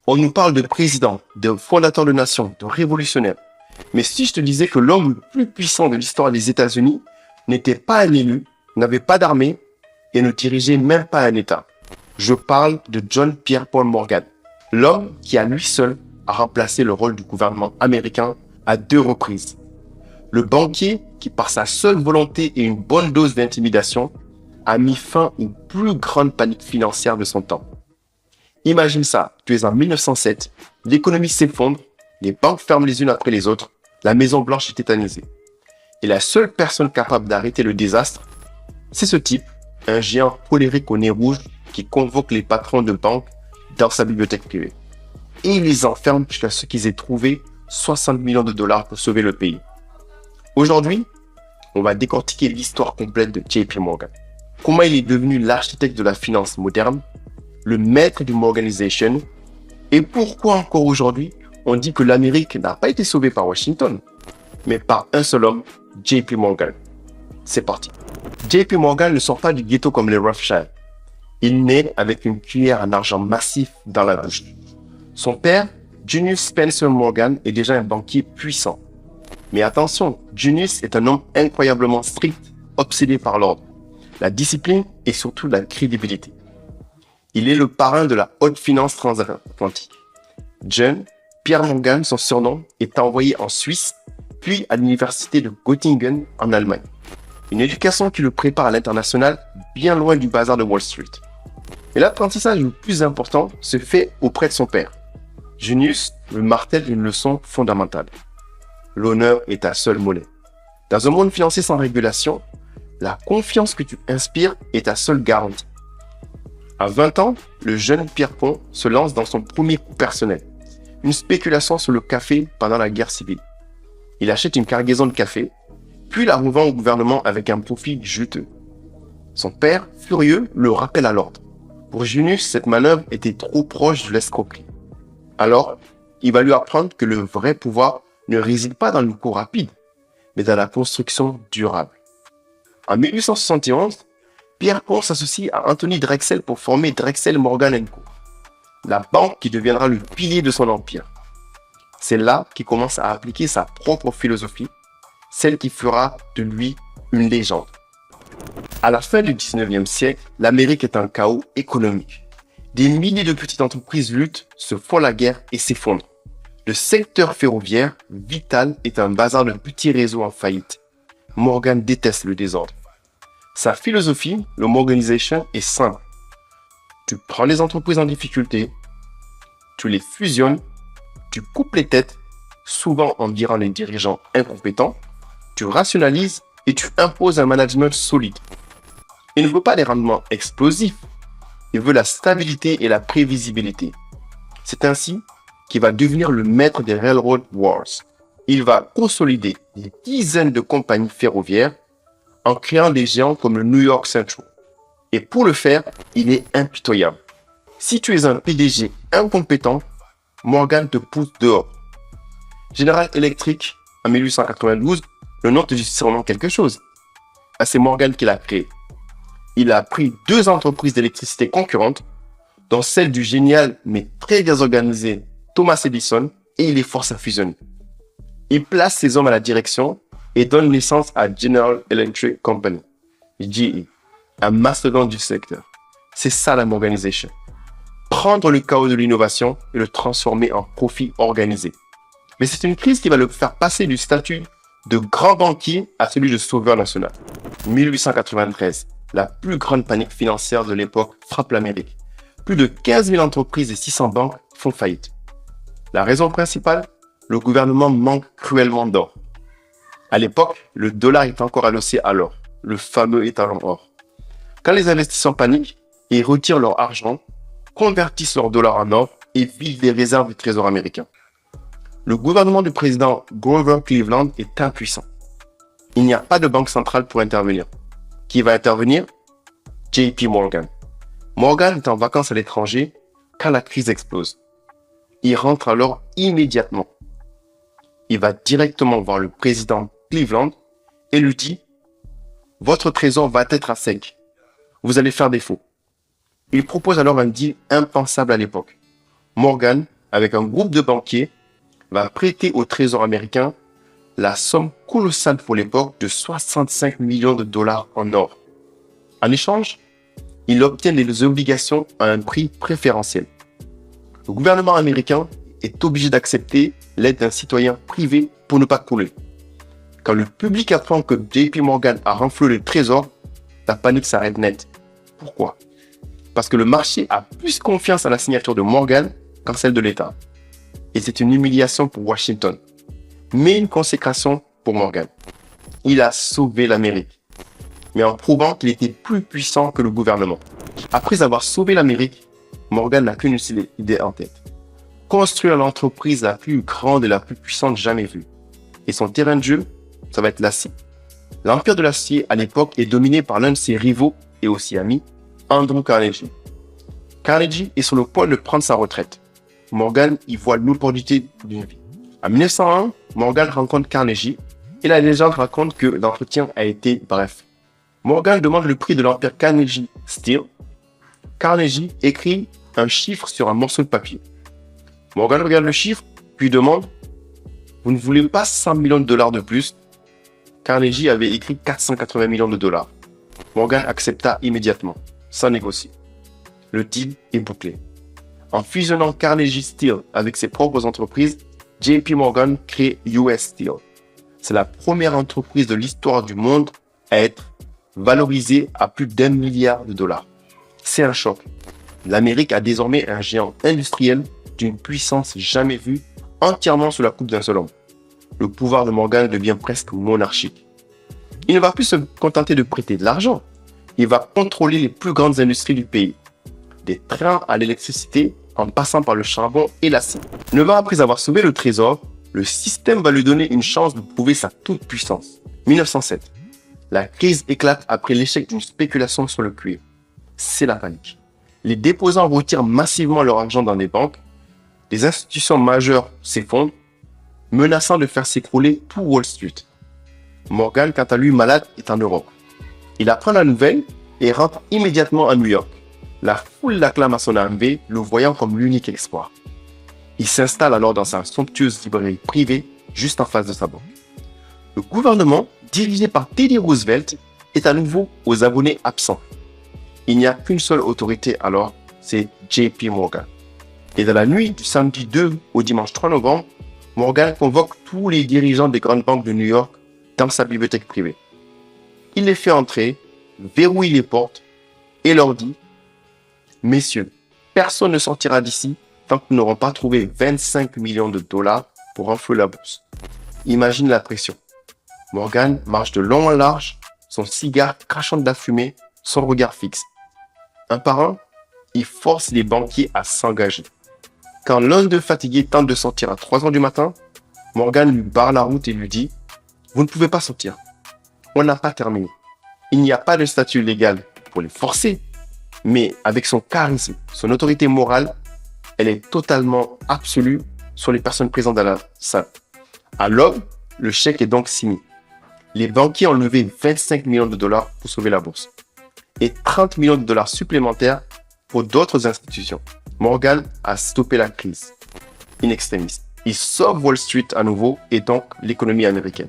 On nous parle de présidents, de fondateurs de nations, de révolutionnaires. Mais si je te disais que l'homme le plus puissant de l'histoire des États-Unis n'était pas un élu, n'avait pas d'armée et ne dirigeait même pas un État. Je parle de John Pierpont Morgan, l'homme qui à lui seul a remplacé le rôle du gouvernement américain à 2 reprises. Le banquier qui, par sa seule volonté et une bonne dose d'intimidation, a mis fin aux plus grandes paniques financières de son temps. Imagine ça, tu es en 1907, l'économie s'effondre, les banques ferment les unes après les autres, la Maison Blanche est tétanisée. Et la seule personne capable d'arrêter le désastre, c'est ce type, un géant colérique au nez rouge qui convoque les patrons de banque dans sa bibliothèque privée. Et il les enferme jusqu'à ce qu'ils aient trouvé 60 millions de dollars pour sauver le pays. Aujourd'hui, on va décortiquer l'histoire complète de JP Morgan. Comment il est devenu l'architecte de la finance moderne, le maître du Morganization, et pourquoi encore aujourd'hui, on dit que l'Amérique n'a pas été sauvée par Washington, mais par un seul homme, JP Morgan. C'est parti. JP Morgan ne sort pas du ghetto comme les Rothschild. Il naît avec une cuillère en argent massif dans la bouche. Son père, Junius Spencer Morgan, est déjà un banquier puissant. Mais attention, Junius est un homme incroyablement strict, obsédé par l'ordre, la discipline et surtout la crédibilité. Il est le parrain de la haute finance transatlantique. John Pierre Morgan, son surnom, est envoyé en Suisse, puis à l'université de Göttingen en Allemagne. Une éducation qui le prépare à l'international, bien loin du bazar de Wall Street. Mais l'apprentissage le plus important se fait auprès de son père. Junius le martèle d'une leçon fondamentale. L'honneur est ta seule monnaie. Dans un monde financier sans régulation, la confiance que tu inspires est ta seule garantie. À 20 ans, le jeune Pierpont se lance dans son premier coup personnel. Une spéculation sur le café pendant la guerre civile. Il achète une cargaison de café, puis la revend au gouvernement avec un profit juteux. Son père, furieux, le rappelle à l'ordre. Pour Junius, cette manœuvre était trop proche de l'escroquerie. Alors, il va lui apprendre que le vrai pouvoir ne réside pas dans le coup rapide, mais dans la construction durable. En 1871, Pierpont s'associe à Anthony Drexel pour former Drexel Morgan & Co., la banque qui deviendra le pilier de son empire. C'est là qu'il commence à appliquer sa propre philosophie, celle qui fera de lui une légende. À la fin du 19e siècle, l'Amérique est un chaos économique. Des milliers de petites entreprises luttent, se font la guerre et s'effondrent. Le secteur ferroviaire, vital, est un bazar de petits réseaux en faillite. Morgan déteste le désordre. Sa philosophie, le Morganization, est simple. Tu prends les entreprises en difficulté, tu les fusionnes, tu coupes les têtes, souvent en virant les dirigeants incompétents, tu rationalises et tu imposes un management solide. Il ne veut pas des rendements explosifs, il veut la stabilité et la prévisibilité. C'est ainsi qu'il va devenir le maître des Railroad Wars. Il va consolider des dizaines de compagnies ferroviaires en créant des géants comme le New York Central. Et pour le faire, il est impitoyable. Si tu es un PDG incompétent, Morgan te pousse dehors. General Electric, en 1892, le nom te dit sûrement quelque chose. C'est Morgan qui l'a créé. Il a pris 2 entreprises d'électricité concurrentes, dont celle du génial mais très bien organisé Thomas Edison, et il les force à fusionner. Il place ses hommes à la direction et donne naissance à General Electric Company, GE, un mastodonte du secteur. C'est ça la Morganization. Prendre le chaos de l'innovation et le transformer en profit organisé. Mais c'est une crise qui va le faire passer du statut de grand banquier à celui de sauveur national. 1893, la plus grande panique financière de l'époque frappe l'Amérique. Plus de 15 000 entreprises et 600 banques font faillite. La raison principale, le gouvernement manque cruellement d'or. À l'époque, le dollar est encore adossé à l'or, le fameux étalon or. Quand les investisseurs paniquent, ils retirent leur argent, convertissent leur dollar en or et vident les réserves du trésor américain. Le gouvernement du président Grover Cleveland est impuissant. Il n'y a pas de banque centrale pour intervenir. Qui va intervenir? JP Morgan. Morgan est en vacances à l'étranger quand la crise explose. Il rentre alors immédiatement. Il va directement voir le président Cleveland et lui dit « Votre trésor va être à sec. Vous allez faire défaut. » Il propose alors un deal impensable à l'époque. Morgan avec un groupe de banquiers, va prêter au Trésor américain la somme colossale pour l'époque de 65 millions de dollars en or. En échange, il obtient des obligations à un prix préférentiel. Le gouvernement américain est obligé d'accepter l'aide d'un citoyen privé pour ne pas couler. Quand le public apprend que JP Morgan a renfloué le Trésor, la panique s'arrête net. Pourquoi? Parce que le marché a plus confiance à la signature de Morgan qu'en celle de l'État. Et c'est une humiliation pour Washington, mais une consécration pour Morgan. Il a sauvé l'Amérique, mais en prouvant qu'il était plus puissant que le gouvernement. Après avoir sauvé l'Amérique, Morgan n'a qu'une seule idée en tête: construire l'entreprise la plus grande et la plus puissante jamais vue. Et son terrain de jeu, ça va être l'acier. L'empire de l'acier, à l'époque, est dominé par l'un de ses rivaux et aussi amis, Andrew Carnegie. Carnegie est sur le point de prendre sa retraite. Morgan y voit l'opportunité d'une vie. En 1901, Morgan rencontre Carnegie et la légende raconte que l'entretien a été bref. Morgan demande le prix de l'empire Carnegie Steel. Carnegie écrit un chiffre sur un morceau de papier. Morgan regarde le chiffre, puis demande: vous ne voulez pas 100 millions de dollars de plus? Carnegie avait écrit 480 millions de dollars. Morgan accepta immédiatement, sans négocier. Le deal est bouclé. En fusionnant Carnegie Steel avec ses propres entreprises, JP Morgan crée US Steel. C'est la première entreprise de l'histoire du monde à être valorisée à plus d'1 milliard de dollars. C'est un choc. L'Amérique a désormais un géant industriel d'une puissance jamais vue, entièrement sous la coupe d'un seul homme. Le pouvoir de Morgan devient presque monarchique. Il ne va plus se contenter de prêter de l'argent. Il va contrôler les plus grandes industries du pays. Des trains à l'électricité en passant par le charbon et l'acier. 9 ans après avoir sauvé le trésor, le système va lui donner une chance de prouver sa toute-puissance. 1907. La crise éclate après l'échec d'une spéculation sur le cuivre. C'est la panique. Les déposants retirent massivement leur argent dans les banques. Les institutions majeures s'effondrent, menaçant de faire s'écrouler tout Wall Street. Morgan, quant à lui, malade, est en Europe. Il apprend la nouvelle et rentre immédiatement à New York. La foule l'acclame à son arrivée, le voyant comme l'unique espoir. Il s'installe alors dans sa somptueuse librairie privée, juste en face de sa banque. Le gouvernement, dirigé par Teddy Roosevelt, est à nouveau aux abonnés absents. Il n'y a qu'une seule autorité alors, c'est JP Morgan. Et dans la nuit du samedi 2 au dimanche 3 novembre, Morgan convoque tous les dirigeants des grandes banques de New York dans sa bibliothèque privée. Il les fait entrer, verrouille les portes et leur dit: messieurs, personne ne sortira d'ici tant que nous n'aurons pas trouvé 25 millions de dollars pour renflouer la bourse. Imagine la pression. Morgan marche de long en large, son cigare crachant de la fumée, son regard fixe. Un par un, il force les banquiers à s'engager. Quand l'un d'eux fatigué tente de sortir à 3 heures du matin, Morgan lui barre la route et lui dit: vous ne pouvez pas sortir. On n'a pas terminé. Il n'y a pas de statut légal pour les forcer, mais avec son charisme, son autorité morale, elle est totalement absolue sur les personnes présentes dans la salle. À l'aube, le chèque est donc signé. Les banquiers ont levé 25 millions de dollars pour sauver la bourse et 30 millions de dollars supplémentaires pour d'autres institutions. Morgan a stoppé la crise in extremis. Il sauve Wall Street à nouveau et donc l'économie américaine.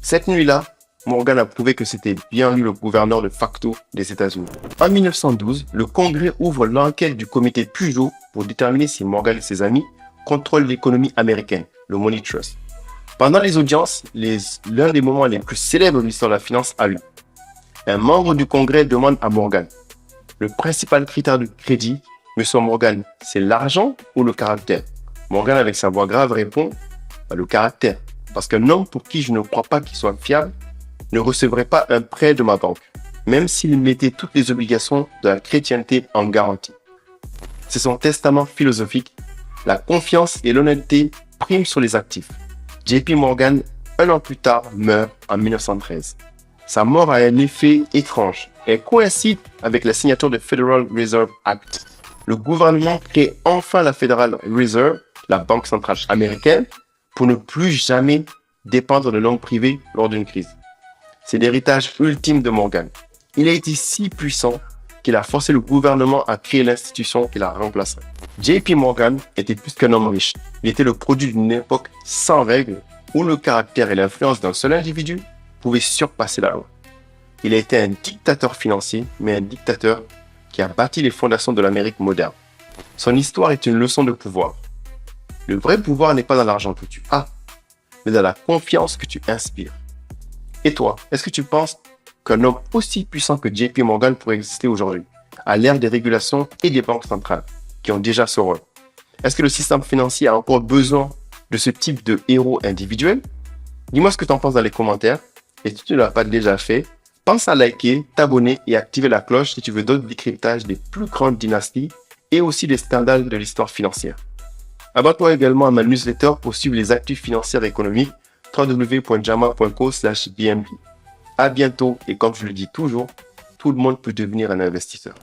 Cette nuit-là, Morgan a prouvé que c'était bien lui le gouverneur de facto des États-Unis. En 1912, le Congrès ouvre l'enquête du comité Pujol pour déterminer si Morgan et ses amis contrôlent l'économie américaine, le Money Trust. Pendant les audiences, l'un des moments les plus célèbres de l'histoire de la finance a lieu. Un membre du Congrès demande à Morgan: le principal critère de crédit, Monsieur Morgan, c'est l'argent ou le caractère? Morgan, avec sa voix grave, répond: le caractère. Parce qu'un homme pour qui je ne crois pas qu'il soit fiable ne recevrait pas un prêt de ma banque, même s'il mettait toutes les obligations de la chrétienté en garantie. C'est son testament philosophique. La confiance et l'honnêteté priment sur les actifs. JP Morgan, un an plus tard, meurt en 1913. Sa mort a un effet étrange. Elle coïncide avec la signature du Federal Reserve Act. Le gouvernement crée enfin la Federal Reserve, la banque centrale américaine, pour ne plus jamais dépendre de langue privée lors d'une crise. C'est l'héritage ultime de Morgan. Il a été si puissant qu'il a forcé le gouvernement à créer l'institution qui l'a remplacé. JP Morgan était plus qu'un homme riche. Il était le produit d'une époque sans règles où le caractère et l'influence d'un seul individu pouvaient surpasser la loi. Il a été un dictateur financier, mais un dictateur qui a bâti les fondations de l'Amérique moderne. Son histoire est une leçon de pouvoir. Le vrai pouvoir n'est pas dans l'argent que tu as, mais dans la confiance que tu inspires. Et toi, est-ce que tu penses qu'un homme aussi puissant que JP Morgan pourrait exister aujourd'hui, à l'ère des régulations et des banques centrales, qui ont déjà ce rôle? Est-ce que le système financier a encore besoin de ce type de héros individuel? Dis-moi ce que tu en penses dans les commentaires. Et si tu ne l'as pas déjà fait, pense à liker, t'abonner et activer la cloche si tu veux d'autres décryptages des plus grandes dynasties et aussi des scandales de l'histoire financière. Abonne-toi également à ma newsletter pour suivre les actus financiers et économiques www.jama.co/bnb. À bientôt et comme je le dis toujours, tout le monde peut devenir un investisseur.